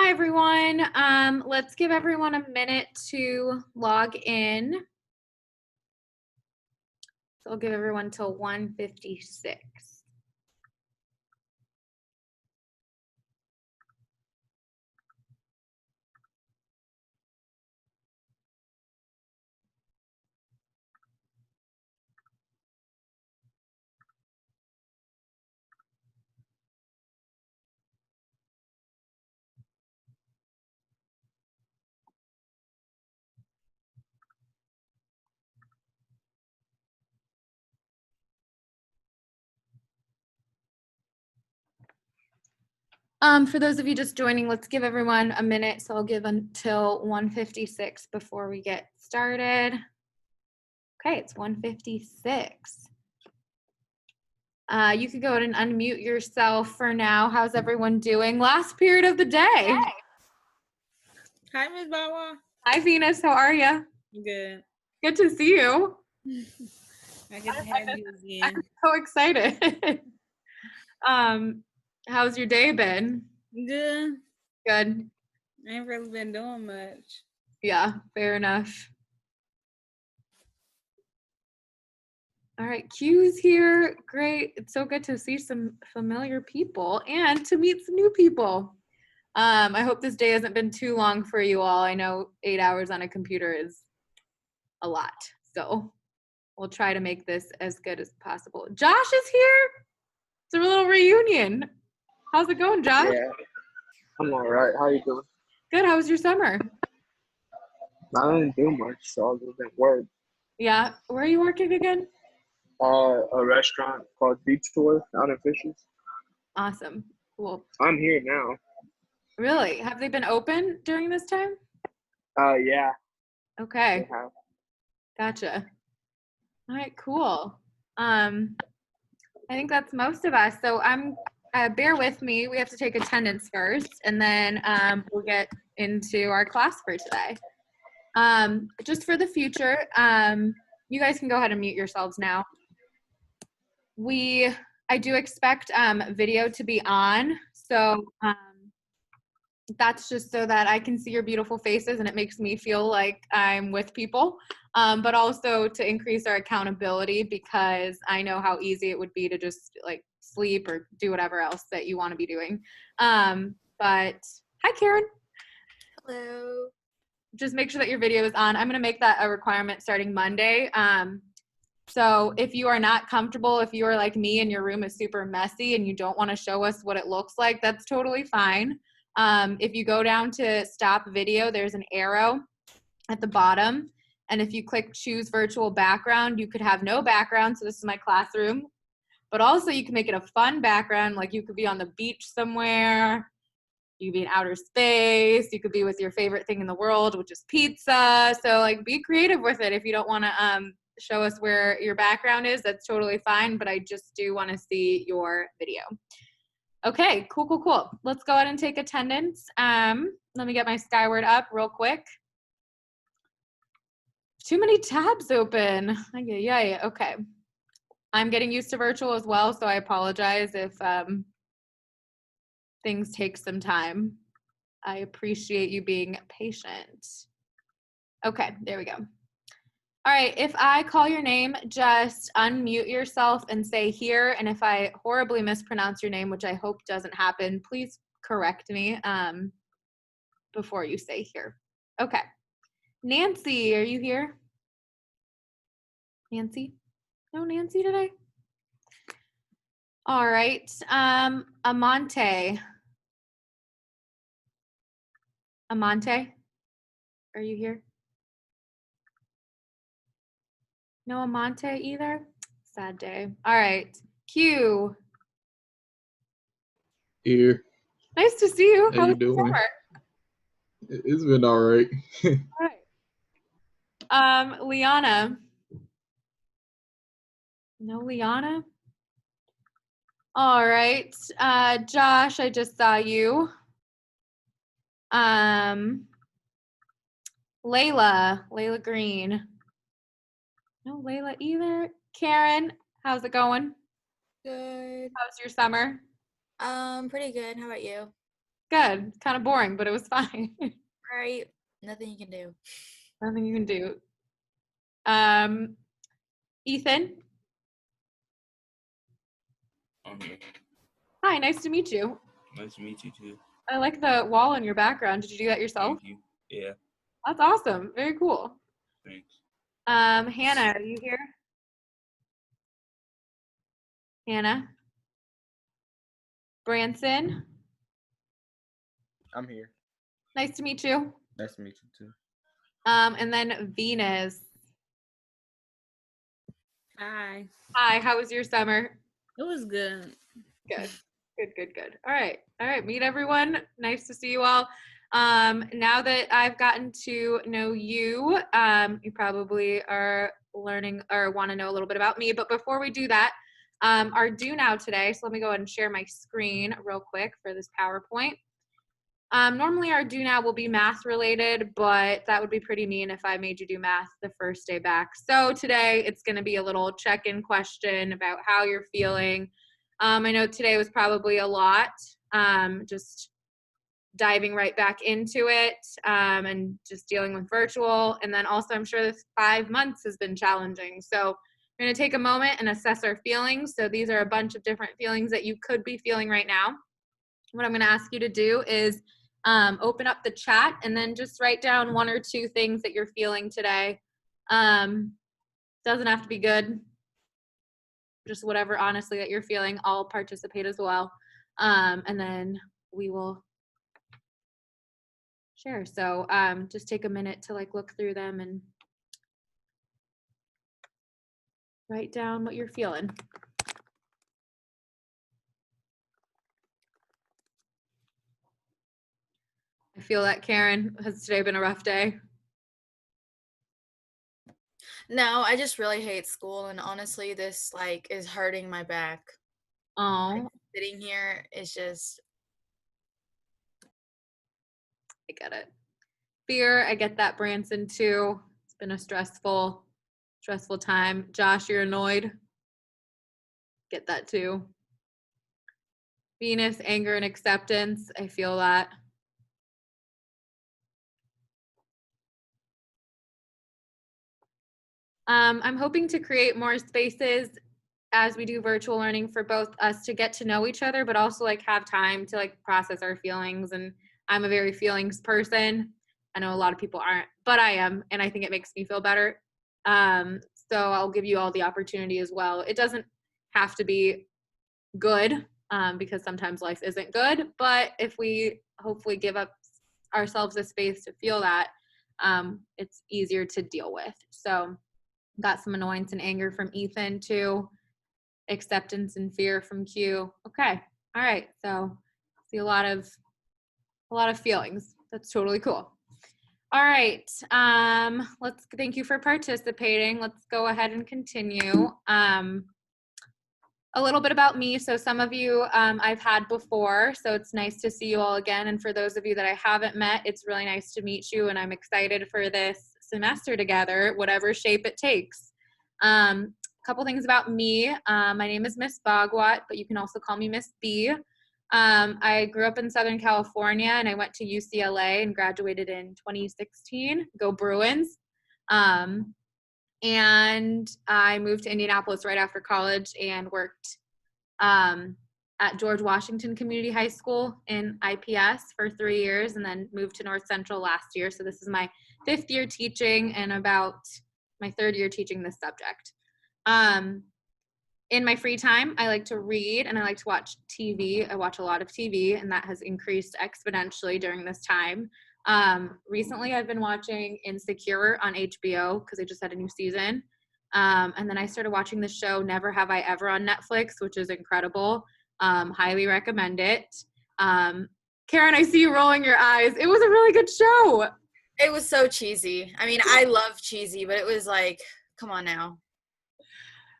Hi, everyone. Let's give everyone a minute to log in. So I'll give everyone till 1:56. For those of you just joining, let's give everyone a minute. So I'll give until 1:56 before we get started. Okay, it's 1:56. You could go ahead and unmute yourself for now. How's everyone doing? Last period of the day. Hi, Ms. Bawa. Hi, Venus. How are you? Good. Good to see you. I get to have you again. I'm so excited. How's your day been? Good. Good. I ain't really been doing much. Yeah, fair enough. All right, Q's here. Great. It's so good to see some familiar people and to meet some new people. I hope this day hasn't been too long for you all. I know 8 hours on a computer is a lot. So we'll try to make this as good as possible. Josh is here. It's a little reunion. How's it going, Josh? Yeah, I'm all right. How you doing? Good. How was your summer? I didn't do much, so other than work. Yeah. Where are you working again? A restaurant called Detour out in Fishers. Awesome. Cool. I'm here now. Really? Have they been open during this time? Yeah, Okay. they have. Gotcha. All right, cool. I think that's most of us. So bear with me. We have to take attendance first, and then we'll get into our class for today. Just for the future, you guys can go ahead and mute yourselves now. I do expect video to be on, so that's just so that I can see your beautiful faces and it makes me feel like I'm with people, but also to increase our accountability because I know how easy it would be to just like sleep or do whatever else that you want to be doing. But hi, Karen. Hello. Just make sure that your video is on. I'm going to make that a requirement starting Monday. So if you are not comfortable, if you are like me and your room is super messy and you don't want to show us what it looks like, that's totally fine. If you go down to stop video, there's an arrow at the bottom. And if you click choose virtual background, you could have no background. So this is my classroom. But also you can make it a fun background. Like you could be on the beach somewhere. You could be in outer space. You could be with your favorite thing in the world, which is pizza. So like be creative with it. If you don't want to show us where your background is, that's totally fine. But I just do want to see your video. Okay, cool. Let's go ahead and take attendance. Let me get my Skyward up real quick. Too many tabs open. Yeah. Okay. I'm getting used to virtual as well, so I apologize if things take some time. I appreciate you being patient. Okay, there we go. All right, if I call your name, just unmute yourself and say here. And if I horribly mispronounce your name, which I hope doesn't happen, please correct me before you say here. Okay. Nancy, are you here? Nancy? No Nancy today? All right. Amante. Amante, are you here? No Amante either? Sad day. All right. Q. Here. Nice to see you. How you doing? It's been all right. All right. Liana. No Liana? All right. Josh, I just saw you. Layla Green. No Layla either. Karen, how's it going? Good. How's your summer? Pretty good. How about you? Good. Kind of boring, but it was fine. Right. Nothing you can do. Nothing you can do. Ethan. I'm here. Hi, nice to meet you. Nice to meet you too. I like the wall in your background. Did you do that yourself? Thank you. Yeah, That's awesome. Very cool. thanks. Hannah, are you here? Hannah? Branson? I'm here. Nice to meet you. Nice to meet you too. And then Venus. Hi. Hi, how was your summer? It was good. Good. Good. All right. Meet everyone. Nice to see you all. Now that I've gotten to know you, you probably are learning or want to know a little bit about me. But before we do that, our do now today, so let me go ahead and share my screen real quick for this PowerPoint. Normally our do now will be math related, but that would be pretty mean if I made you do math the first day back. So today it's going to be a little check-in question about how you're feeling. I know today was probably a lot, just diving right back into it and just dealing with virtual. And then also I'm sure this 5 months has been challenging. So we're going to take a moment and assess our feelings. So these are a bunch of different feelings that you could be feeling right now. What I'm going to ask you to do is open up the chat and then just write down 1 or 2 things that you're feeling today. Doesn't have to be good. Just whatever, honestly, that you're feeling. I'll participate as well. And then we will share. So just take a minute to look through them and write down what you're feeling. I feel that, Karen. Has today been a rough day? No, I just really hate school, and honestly, this is hurting my back. Oh, Sitting here is just I get it. Fear, I get that, Branson, too. It's been a stressful time. Josh, you're annoyed. Get that, too. Venus, anger and acceptance. I feel that. I'm hoping to create more spaces as we do virtual learning for both us to get to know each other, but also have time to process our feelings. And I'm a very feelings person. I know a lot of people aren't, but I am, and I think it makes me feel better. So I'll give you all the opportunity as well. It doesn't have to be good because sometimes life isn't good, but if we hopefully give up ourselves a space to feel that, it's easier to deal with. So got some annoyance and anger from Ethan too. Acceptance and fear from Q. Okay. All right. So see a lot of feelings. That's totally cool. All right. Let's thank you for participating. Let's go ahead and continue. A little bit about me. So some of you I've had before, so it's nice to see you all again. And for those of you that I haven't met, it's really nice to meet you. And I'm excited for this semester together, whatever shape it takes. Couple things about me. My name is Miss Bhagwat, but you can also call me Miss B. I grew up in Southern California and I went to UCLA and graduated in 2016. Go Bruins. And I moved to Indianapolis right after college and worked at George Washington Community High School in IPS for 3 years and then moved to North Central last year. So this is my 5th year teaching and about my 3rd year teaching this subject. In my free time, I like to read and I like to watch TV. I watch a lot of TV and that has increased exponentially during this time. Recently I've been watching Insecure on HBO because they just had a new season. And then I started watching the show Never Have I Ever on Netflix, which is incredible. Highly recommend it. Karen, I see you rolling your eyes. It was a really good show. it was so cheesy. I mean, I love cheesy, but it was come on now.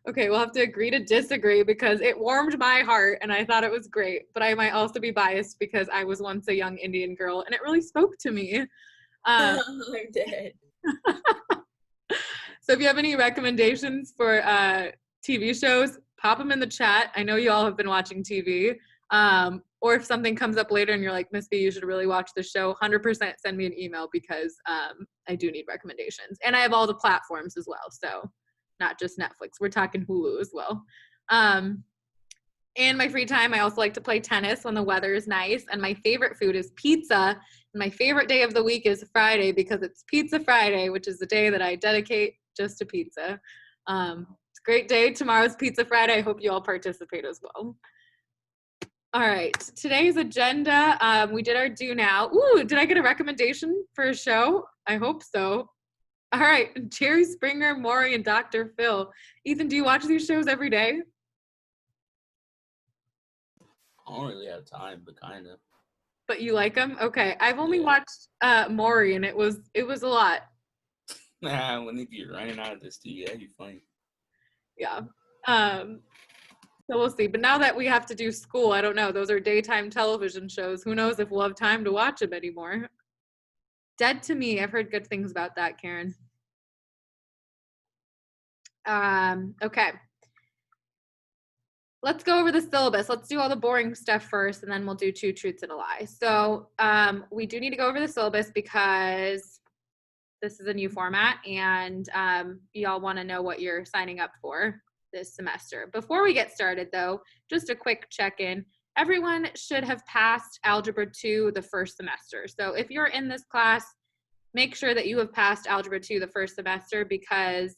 Okay, we'll have to agree to disagree because it warmed my heart and I thought it was great, but I might also be biased because I was once a young Indian girl and it really spoke to me. I'm dead. So if you have any recommendations for TV shows, pop them in the chat. I know you all have been watching TV. or if something comes up later and you're like, Miss B, you should really watch the show, 100% send me an email because I do need recommendations. And I have all the platforms as well, so not just Netflix. We're talking Hulu as well. In my free time, I also like to play tennis when the weather is nice. And my favorite food is pizza. And my favorite day of the week is Friday because it's Pizza Friday, which is the day that I dedicate just to pizza. It's a great day. Tomorrow's Pizza Friday. I hope you all participate as well. All right. Today's agenda, we did our Do Now. Ooh, did I get a recommendation for a show? I hope so. All right. Jerry Springer, Maury, and Dr. Phil. Ethan, do you watch these shows every day? I don't really have time, but kind of. But you like them? Okay. I've only Yeah. watched Maury, and it was a lot. Nah, when if you're running out of this too, yeah, you're funny. Yeah. So we'll see. But now that we have to do school, I don't know. Those are daytime television shows. Who knows if we'll have time to watch them anymore. Dead to Me. I've heard good things about that, Karen. Okay. Let's go over the syllabus. Let's do all the boring stuff first, and then we'll do 2 truths and a lie. So we do need to go over the syllabus because this is a new format, and y'all want to know what you're signing up for this semester. Before we get started, though, just a quick check-in. Everyone should have passed Algebra 2 the first semester. So if you're in this class, make sure that you have passed Algebra 2 the first semester because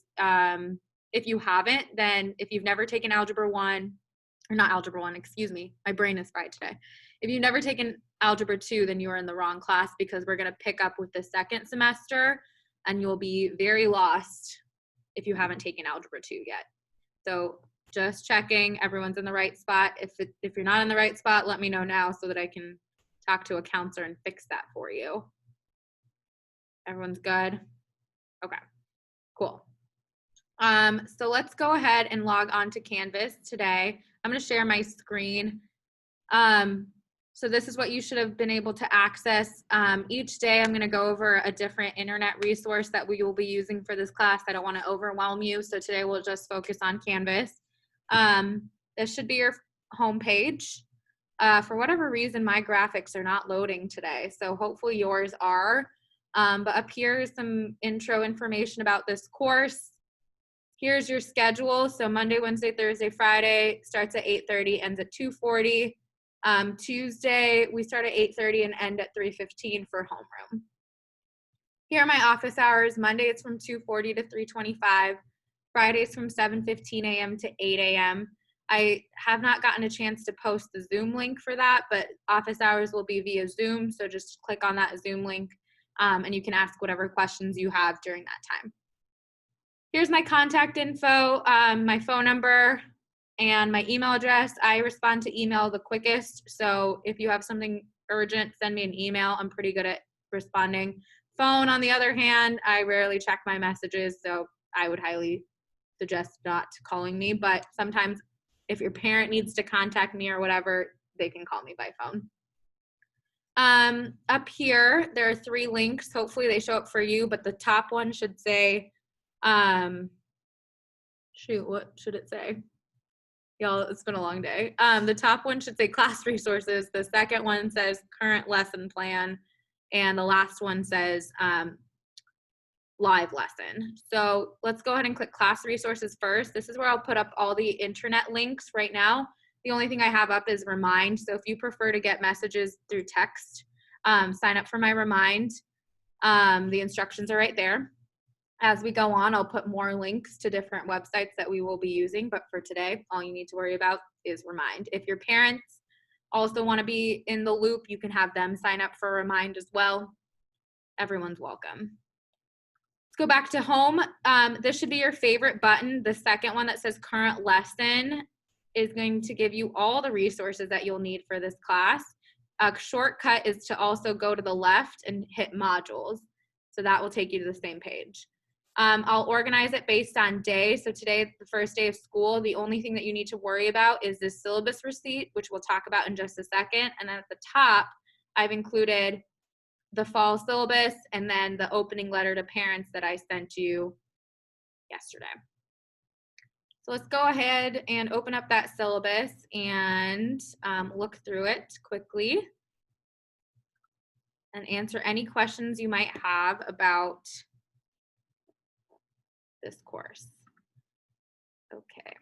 if you haven't, then if you've never taken Algebra 1, or not Algebra 1, excuse me, my brain is fried today. If you've never taken Algebra 2, then you are in the wrong class because we're going to pick up with the second semester and you'll be very lost if you haven't taken Algebra 2 yet. So just checking, everyone's in the right spot. If you're not in the right spot, let me know now so that I can talk to a counselor and fix that for you. Everyone's good? Okay, cool. So let's go ahead and log on to Canvas today. I'm going to share my screen. So this is what you should have been able to access. Each day I'm going to go over a different internet resource that we will be using for this class. I don't want to overwhelm you, so today we'll just focus on Canvas. This should be your home page. For whatever reason, my graphics are not loading today, so hopefully yours are. But up here is some intro information about this course. Here's your schedule. So Monday, Wednesday, Thursday, Friday starts at 8:30, ends at 2:40. Tuesday, we start at 8:30 and end at 3:15 for homeroom. Here are my office hours. Monday, it's from 2:40 to 3:25. Fridays from 7:15 a.m. to 8 a.m. I have not gotten a chance to post the Zoom link for that, but office hours will be via Zoom. So just click on that Zoom link and you can ask whatever questions you have during that time. Here's my contact info, my phone number, and my email address. I respond to email the quickest, so if you have something urgent, send me an email. I'm pretty good at responding. Phone, on the other hand, I rarely check my messages, so I would highly suggest not calling me, but sometimes if your parent needs to contact me or whatever, they can call me by phone. Up here, there are 3 links. Hopefully they show up for you, but the top one should say, shoot, what should it say? Y'all, it's been a long day. The top one should say class resources. The second one says current lesson plan. And the last one says live lesson. So let's go ahead and click class resources first. This is where I'll put up all the internet links right now. The only thing I have up is Remind. So if you prefer to get messages through text, sign up for my Remind. The instructions are right there. As we go on, I'll put more links to different websites that we will be using, but for today, all you need to worry about is Remind. If your parents also want to be in the loop, you can have them sign up for Remind as well. Everyone's welcome. Let's go back to home. This should be your favorite button. The second one that says current lesson is going to give you all the resources that you'll need for this class. A shortcut is to also go to the left and hit modules. So that will take you to the same page. I'll organize it based on day. So today is the first day of school. The only thing that you need to worry about is this syllabus receipt, which we'll talk about in just a second. And then at the top, I've included the fall syllabus and then the opening letter to parents that I sent you yesterday. So let's go ahead and open up that syllabus and look through it quickly and answer any questions you might have about this course. Okay.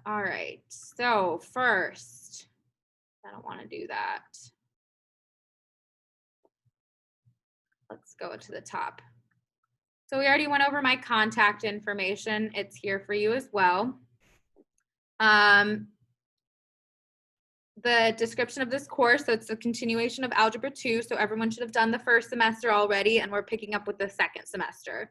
All right, so first, I don't want to do that. Let's go to the top. So we already went over my contact information. It's here for you as well. The description of this course, so it's a continuation of Algebra 2, so everyone should have done the first semester already, and we're picking up with the second semester.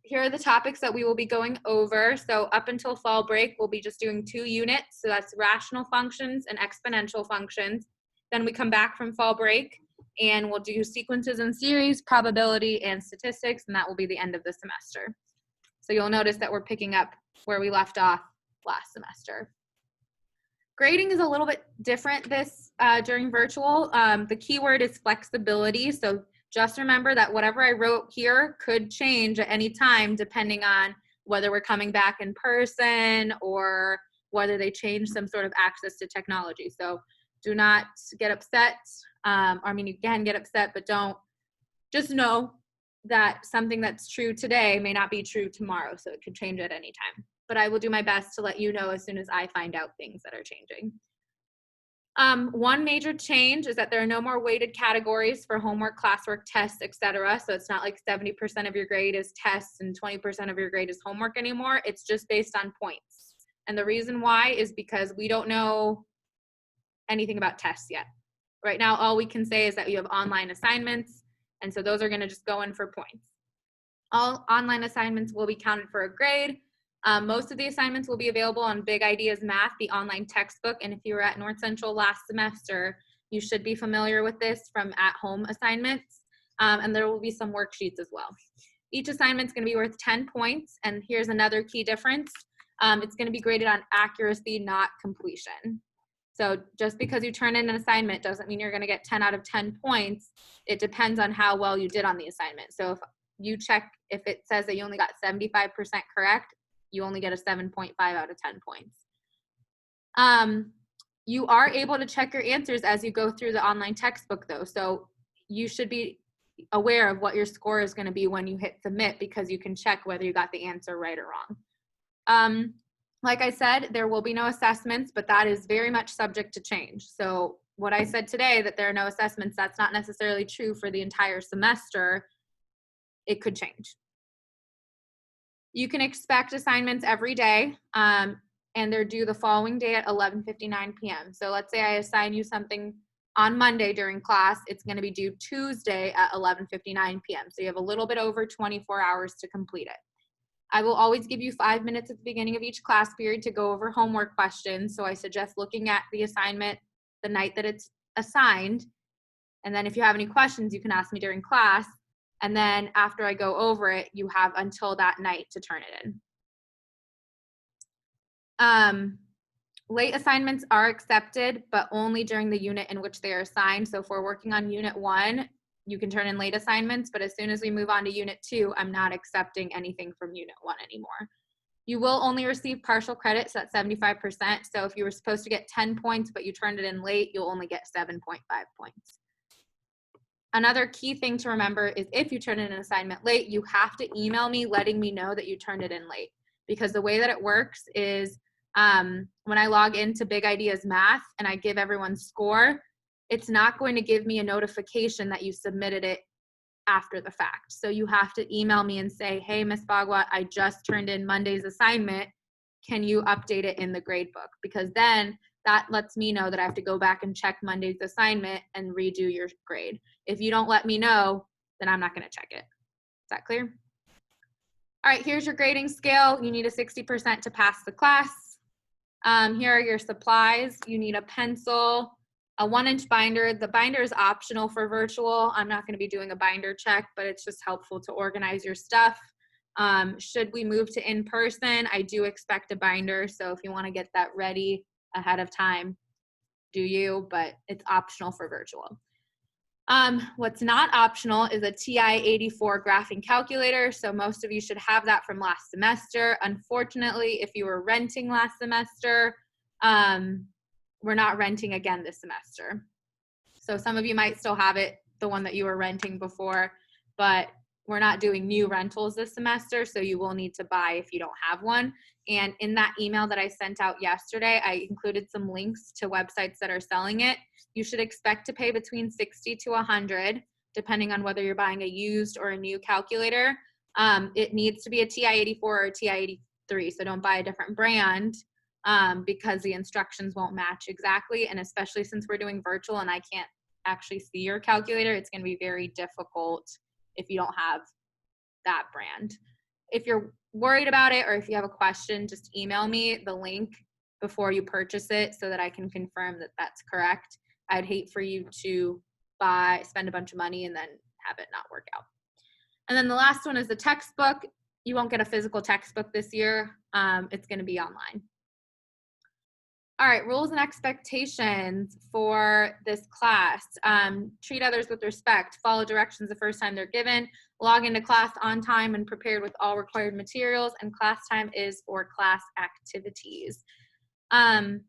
Here are the topics that we will be going over. So up until fall break, we'll be just doing 2 units. So that's rational functions and exponential functions. Then we come back from fall break and we'll do sequences and series, probability, and statistics, and that will be the end of the semester. So you'll notice that we're picking up where we left off last semester. Grading is a little bit different during virtual. The key word is flexibility. So just remember that whatever I wrote here could change at any time depending on whether we're coming back in person or whether they change some sort of access to technology. So do not get upset. I mean, you can get upset, but don't. Just know that something that's true today may not be true tomorrow, so it could change at any time. But I will do my best to let you know as soon as I find out things that are changing. One major change is that there are no more weighted categories for homework, classwork, tests, etc. So it's not like 70% of your grade is tests and 20% of your grade is homework anymore. It's just based on points. And the reason why is because we don't know anything about tests yet. Right now, all we can say is that you have online assignments, and so those are going to just go in for points. All online assignments will be counted for a grade. Most of the assignments will be available on Big Ideas Math, the online textbook, and if you were at North Central last semester, you should be familiar with this from at-home assignments, and there will be some worksheets as well. Each assignment is going to be worth 10 points, and here's another key difference. It's going to be graded on accuracy, not completion. So just because you turn in an assignment doesn't mean you're going to get 10 out of 10 points. It depends on how well you did on the assignment. So if you check, if it says that you only got 75% correct, you only get a 7.5 out of 10 points. You are able to check your answers as you go through the online textbook though. So you should be aware of what your score is going to be when you hit submit, because you can check whether you got the answer right or wrong. Like I said, there will be no assessments, but that is very much subject to change. So what I said today, that there are no assessments, that's not necessarily true for the entire semester. It could change. You can expect assignments every day, and they're due the following day at 11:59 p.m. So let's say I assign you something on Monday during class, it's going to be due Tuesday at 11:59 p.m. So you have a little bit over 24 hours to complete it. I will always give you 5 minutes at the beginning of each class period to go over homework questions. So I suggest looking at the assignment the night that it's assigned. And then if you have any questions, you can ask me during class. And then after I go over it, you have until that night to turn it in. Late assignments are accepted, but only during the unit in which they are assigned. So if we're working on Unit 1, you can turn in late assignments, but as soon as we move on to Unit 2, I'm not accepting anything from Unit 1 anymore. You will only receive partial credit, so that's 75%. So if you were supposed to get 10 points, but you turned it in late, you'll only get 7.5 points. Another key thing to remember is if you turn in an assignment late, you have to email me letting me know that you turned it in late. Because the way that it works is when I log into Big Ideas Math and I give everyone's score, it's not going to give me a notification that you submitted it after the fact. So you have to email me and say, hey, Ms. Bagua, I just turned in Monday's assignment. Can you update it in the grade book? Because then that lets me know that I have to go back and check Monday's assignment and redo your grade. If you don't let me know, then I'm not going to check it. Is that clear? All right, here's your grading scale. You need a 60% to pass the class. Here are your supplies. You need a pencil, a 1-inch binder. The binder is optional for virtual. I'm not going to be doing a binder check, but it's just helpful to organize your stuff. Should we move to in-person, I do expect a binder. So if you want to get that ready ahead of time, do you, but it's optional for virtual. What's not optional is a TI-84 graphing calculator. So most of you should have that from last semester. Unfortunately, if you were renting last semester, we're not renting again this semester. So some of you might still have it, the one that you were renting before, but we're not doing new rentals this semester, so you will need to buy if you don't have one. And in that email that I sent out yesterday, I included some links to websites that are selling it. You should expect to pay between $60 to $100, depending on whether you're buying a used or a new calculator. It needs to be a TI-84 or a TI-83, so don't buy a different brand because the instructions won't match exactly. And especially since we're doing virtual and I can't actually see your calculator, it's going to be very difficult if you don't have that brand. If you're worried about it or if you have a question, just email me the link before you purchase it so that I can confirm that that's correct. I'd hate for you to spend a bunch of money and then have it not work out. And then the last one is the textbook. You won't get a physical textbook this year. It's going to be online. All right, rules and expectations for this class. Treat others with respect, follow directions the first time they're given, log into class on time and prepared with all required materials, and class time is for class activities. How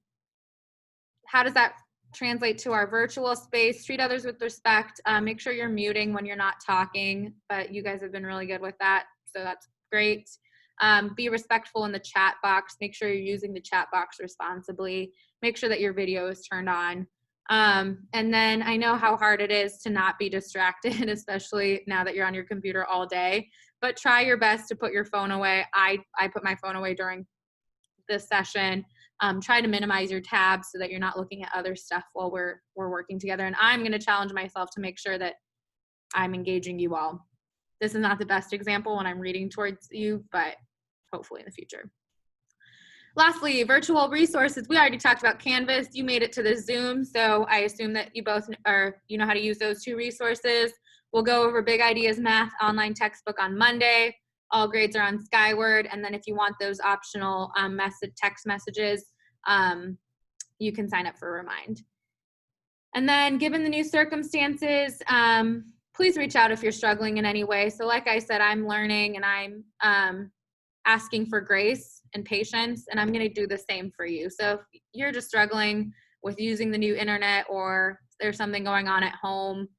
does that translate to our virtual space? Treat others with respect. Make sure you're muting when you're not talking, but you guys have been really good with that, so that's great. Be respectful in the chat box. Make sure you're using the chat box responsibly. Make sure that your video is turned on. And then I know how hard it is to not be distracted, especially now that you're on your computer all day, but try your best to put your phone away. I put my phone away during this session. Try to minimize your tabs so that you're not looking at other stuff while we're working together. And I'm going to challenge myself to make sure that I'm engaging you all. This is not the best example when I'm reading towards you, but hopefully in the future. Lastly, virtual resources. We already talked about Canvas. You made it to the Zoom, so I assume that you both you know how to use those two resources. We'll go over Big Ideas Math online textbook on Monday. All grades are on Skyward, and then if you want those optional text messages, you can sign up for Remind. And then given the new circumstances, please reach out if you're struggling in any way. So like I said, I'm learning and I'm asking for grace and patience, and I'm going to do the same for you. So if you're just struggling with using the new internet or there's something going on at home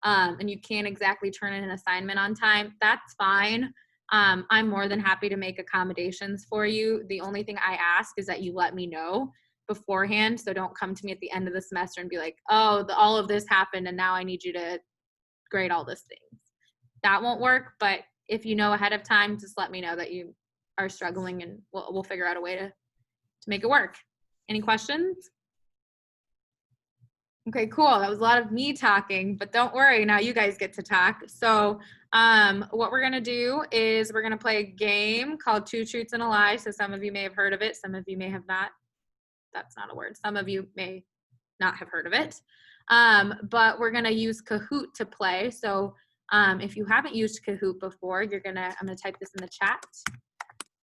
and you can't exactly turn in an assignment on time, that's fine. I'm more than happy to make accommodations for you. The only thing I ask is that you let me know beforehand, so don't come to me at the end of the semester and be like, oh, all of this happened and now I need you to grade all these things. That won't work, but if you know ahead of time, just let me know that you are struggling and we'll figure out a way to make it work. Any questions? Okay, cool. That was a lot of me talking, but don't worry, now you guys get to talk. So what we're gonna do is we're gonna play a game called Two Truths and a Lie. So some of you may have heard of it, some of you may have not. That's not a word. Some of you may not have heard of it. But we're gonna use Kahoot to play. So if you haven't used Kahoot before, I'm gonna type this in the chat.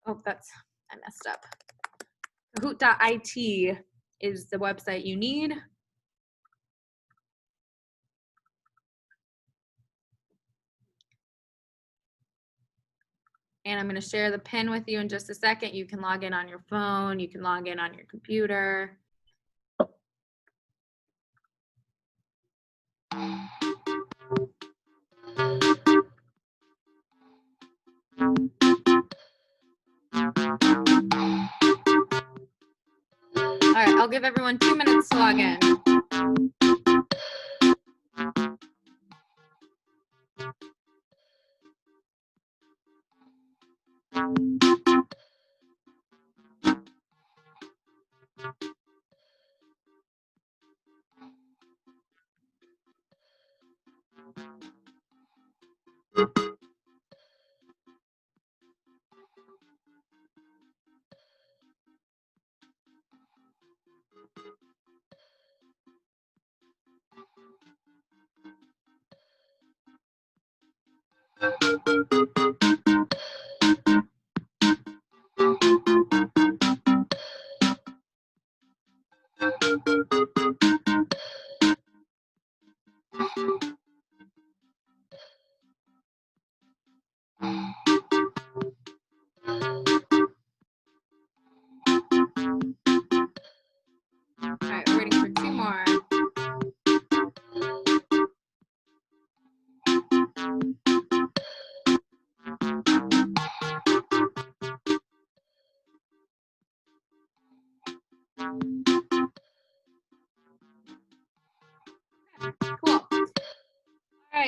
Oh, I messed up. Kahoot.it is the website you need. And I'm going to share the pin with you in just a second. You can log in on your phone. You can log in on your computer. All right, I'll give everyone 2 minutes to log in.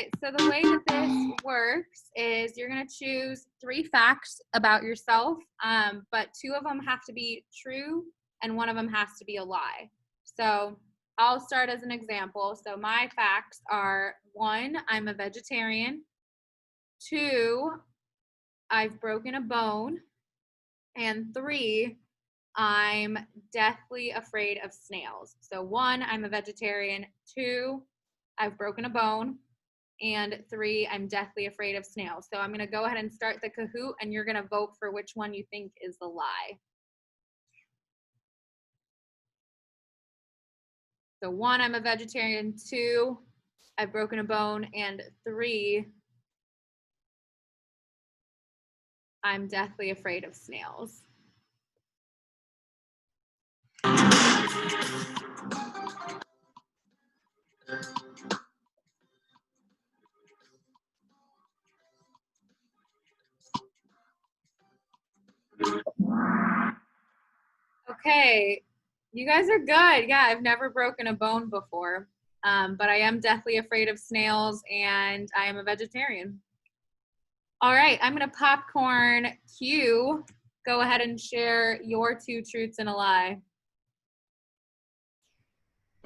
right, so the way that this works is you're going to choose 3 facts about yourself, but 2 of them have to be true and 1 of them has to be a lie. So I'll start as an example. So my facts are 1, I'm a vegetarian. 2, I've broken a bone. And 3, I'm deathly afraid of snails. So 1, I'm a vegetarian. 2, I've broken a bone. And 3, I'm deathly afraid of snails. So I'm going to go ahead and start the Kahoot, and you're going to vote for which one you think is the lie. So 1, I'm a vegetarian. 2, I've broken a bone. And 3, I'm deathly afraid of snails. Okay, you guys are good. Yeah, I've never broken a bone before, but I am deathly afraid of snails, and I am a vegetarian. All right, I'm gonna popcorn Q. Go ahead and share your 2 truths and a lie.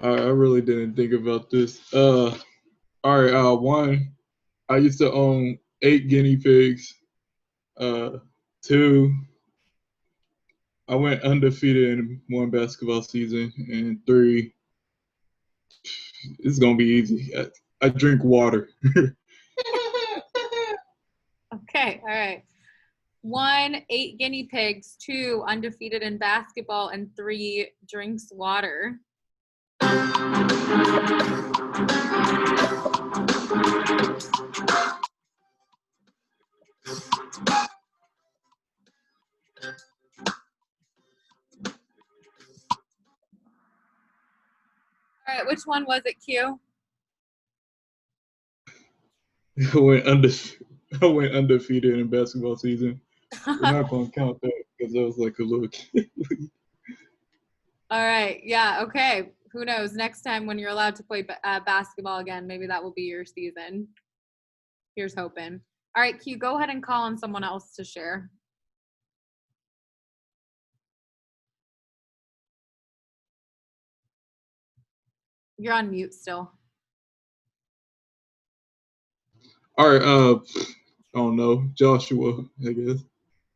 I really didn't think about this. All right. 1, I used to own 8 guinea pigs. 2, I went undefeated in 1 basketball season. And 3, it's gonna be easy. I drink water. Okay, all right. 1, 8 guinea pigs. 2, undefeated in basketball. And 3, drinks water. All right, which one was it, Q? I went undefeated in basketball season. We're not gonna count that because I was like a little kid. All right, yeah, okay. Who knows? Next time when you're allowed to play basketball again, maybe that will be your season. Here's hoping. All right, Q, go ahead and call on someone else to share. You're on mute still. All right. I don't know. Joshua, I guess.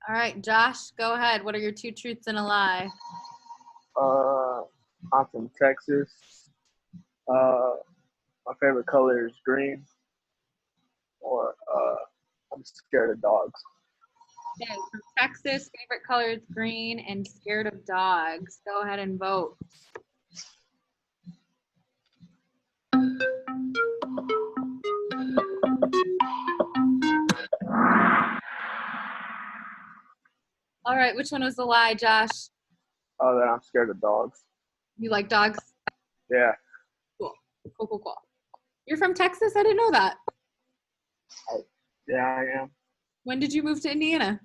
All right, Josh, go ahead. What are your 2 truths and a lie? I'm from Texas. My favorite color is green. Or I'm scared of dogs. Okay, from Texas, favorite color is green and scared of dogs. Go ahead and vote. All right, which one was the lie, Josh? Oh, that I'm scared of dogs. You like dogs? Yeah. Cool. You're from Texas? I didn't know that. Yeah, I am. When did you move to Indiana?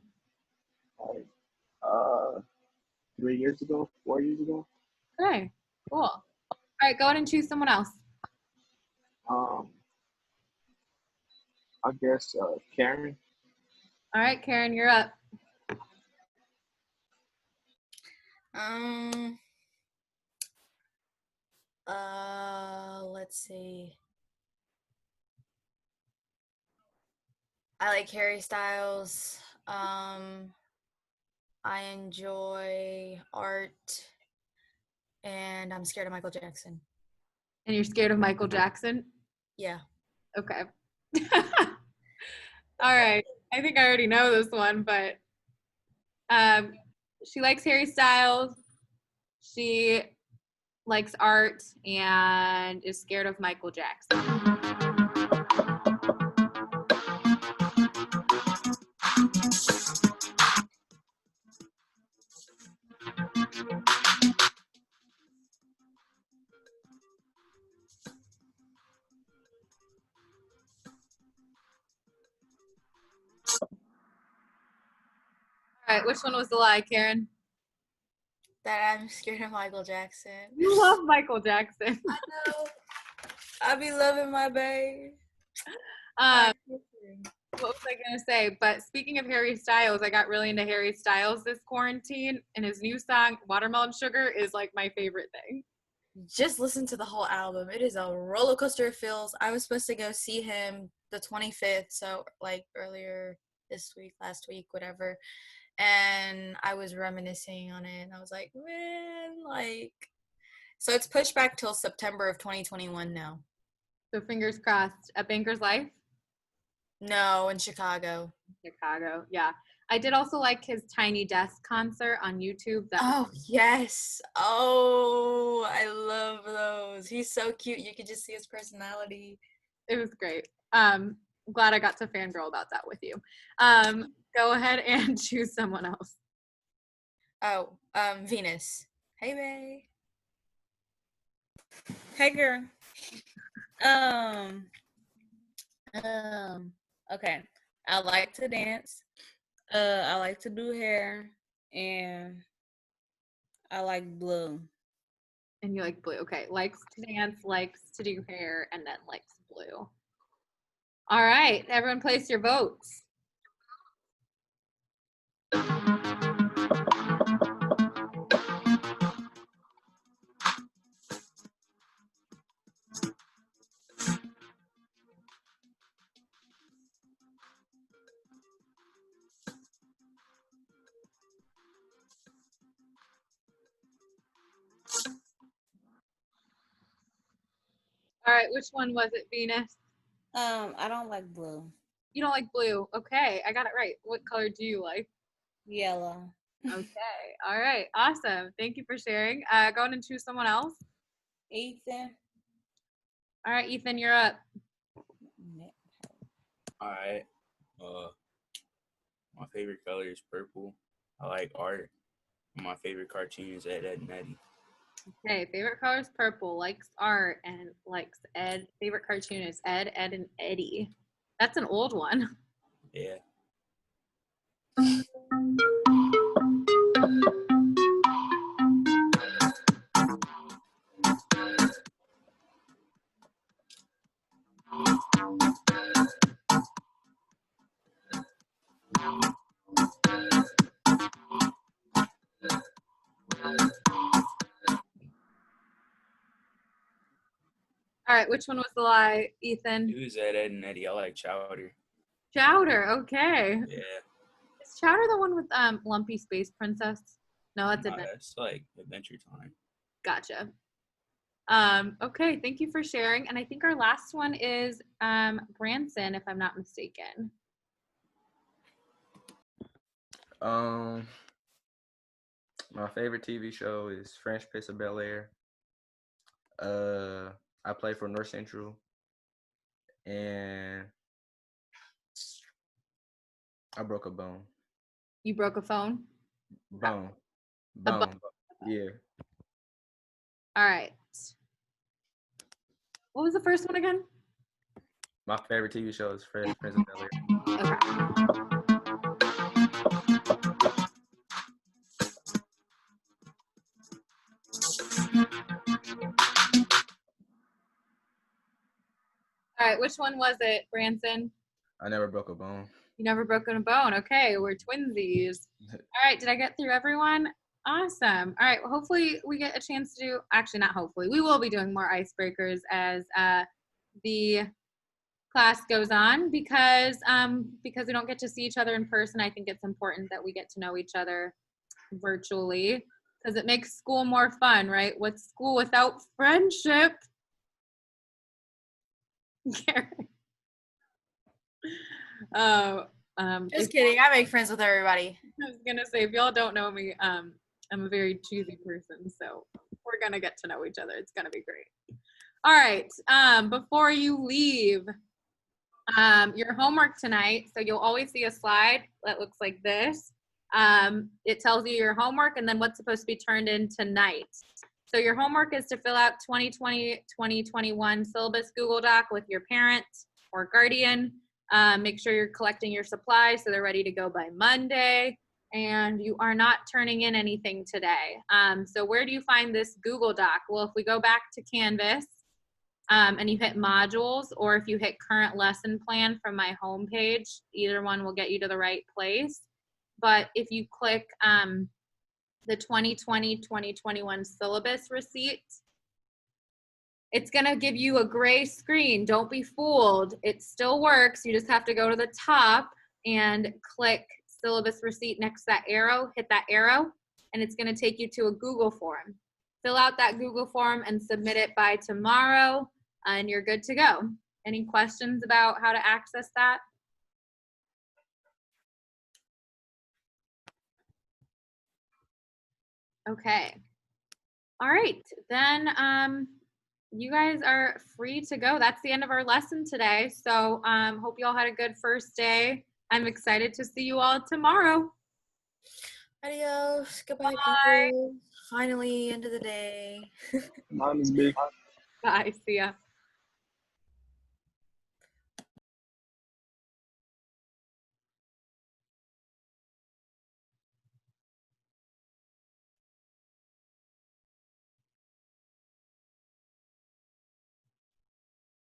Like, 3 years ago, 4 years ago. Okay, cool. All right, go ahead and choose someone else. I guess Karen. All right, Karen, you're up. Let's see. I like Harry Styles. I enjoy art, and I'm scared of Michael Jackson. And you're scared of Michael Jackson? Yeah. Okay. All right. I think I already know this one, but she likes Harry Styles. She likes art and is scared of Michael Jackson. All right, which one was the lie, Karen? That I'm scared of Michael Jackson. You love Michael Jackson. I know. I be loving my babe. Um, what was I gonna say? But speaking of Harry Styles, I got really into Harry Styles this quarantine, and his new song "Watermelon Sugar" is like my favorite thing. Just listen to the whole album. It is a roller coaster of feels. I was supposed to go see him the 25th, so like earlier this week, last week, whatever. And I was reminiscing on it, and I was like, man, like, so it's pushed back till September of 2021 now. So fingers crossed. At Banker's Life, No, in Chicago. Chicago. Yeah, I did also like his Tiny Desk concert on YouTube. That Oh, yes. Oh, I love those. He's so cute. You could just see his personality. it was great. Glad I got to fangirl about that with you. Go ahead and choose someone else. Oh, Venus. Hey, babe. Hey, girl. Okay. I like to dance. I like to do hair, and I like blue. And you like blue. Okay. Likes to dance, likes to do hair, and then likes blue. All right. Everyone place your votes. All right. Which one was it, Venus? I don't like blue. You don't like blue. Okay. I got it right. What color do you like? Yellow. Okay. All right. Awesome. Thank you for sharing. Go on and choose someone else. Ethan. All right, Ethan, you're up. All right. My favorite color is purple. I like art. My favorite cartoon is Ed, Edd n Eddy. Okay, favorite color is purple, likes art, and likes Ed. Favorite cartoon is Ed, Edd n Eddy. That's an old one. Yeah. All right, which one was the lie, Ethan? It was Ed, Edd n Eddy. I like Chowder. Chowder, okay. Yeah. Is Chowder the one with Lumpy Space Princess? No, that's Nah, Adventure. that's like Adventure Time. Gotcha. Okay, thank you for sharing. And I think our last one is Branson, if I'm not mistaken. My favorite TV show is Fresh Prince of Bel-Air. I play for North Central, and I broke a bone. You broke a phone? Bone. A bone. Bone. Yeah. All right. What was the first one again? My favorite TV show is Fresh Prince of Bel-Air. Okay. All right, which one was it, Branson? I never broke a bone. You never broken a bone. Okay, we're twinsies. All right, did I get through everyone? Awesome. All right, well, hopefully we get a chance to do, actually not hopefully, we will be doing more icebreakers as the class goes on because we don't get to see each other in person. I think it's important that we get to know each other virtually because it makes school more fun, right? What's school without friendship? Just kidding. I make friends with everybody. I was gonna say, if y'all don't know me, I'm a very choosy person, so we're gonna get to know each other. It's gonna be great. All right, before you leave, your homework tonight, so you'll always see a slide that looks like this. It tells you your homework and then what's supposed to be turned in tonight. So your homework is to fill out 2020-2021 syllabus Google Doc with your parent or guardian. Make sure you're collecting your supplies so they're ready to go by Monday. And you are not turning in anything today. So where do you find this Google Doc? Well, if we go back to Canvas and you hit modules, or if you hit current lesson plan from my homepage, either one will get you to the right place. But if you click the 2020-2021 syllabus receipt, it's going to give you a gray screen. Don't be fooled. It still works. You just have to go to the top and click syllabus receipt next to that arrow, hit that arrow, and it's going to take you to a Google form. Fill out that Google form and submit it by tomorrow, and you're good to go. Any questions about how to access that? Okay. All right, then you guys are free to go. That's the end of our lesson today. So hope you all had a good first day. I'm excited to see you all tomorrow. Adios. Goodbye, Bye. people. Finally, end of the day. Mine is big. Bye, see ya.